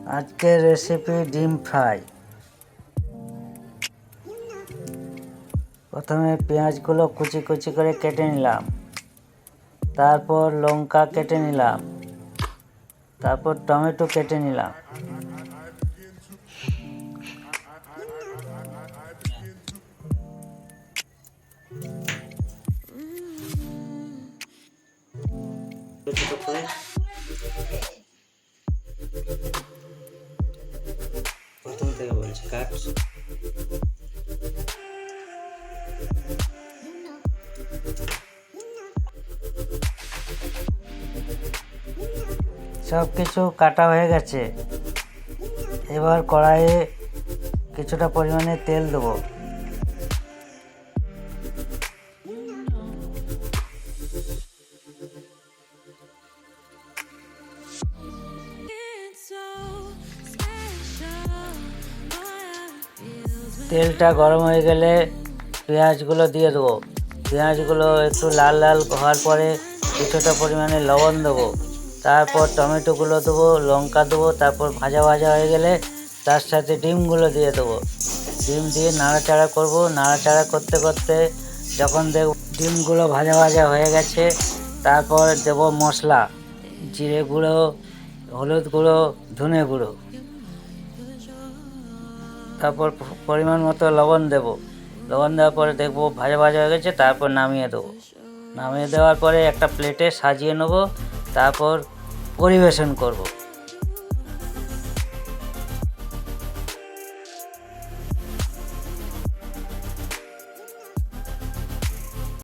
আজকের রেসিপি ডিম ফ্রাই। প্রথমে পেঁয়াজগুলো কুচি কুচি করে কেটে নিলাম, তারপর লঙ্কা কেটে নিলাম, তারপর টমেটো কেটে নিলাম। প্রথম থেকে বলছি, কাট। সব কিছু কাটা হয়ে গেছে। এবার কড়াইয়ে কিছুটা পরিমাণে তেল দেবো। তেলটা গরম হয়ে গেলে পেঁয়াজগুলো দিয়ে দেবো। পেঁয়াজগুলো একটু লাল লাল হওয়ার পরে কিছুটা পরিমাণে লবণ দেবো, তারপর টমেটোগুলো দেবো, লঙ্কা দেবো। তারপর ভাজা ভাজা হয়ে গেলে তার সাথে ডিমগুলো দিয়ে দেবো। ডিম দিয়ে নাড়াচাড়া করব। নাড়াচাড়া করতে করতে যখন দেখব ডিমগুলো ভাজা ভাজা হয়ে গেছে, তারপর দেবো মশলা, জিরে গুঁড়ো, হলুদ গুঁড়ো, ধনে গুঁড়ো, তারপর পরিমাণ মতো লবণ দেব। লবণ দেওয়ার পরে দেখবো ভাজা ভাজা হয়ে গেছে, তারপর নামিয়ে দেবো। নামিয়ে দেওয়ার পরে একটা প্লেটে সাজিয়ে নেব, তারপর পরিবেশন করব।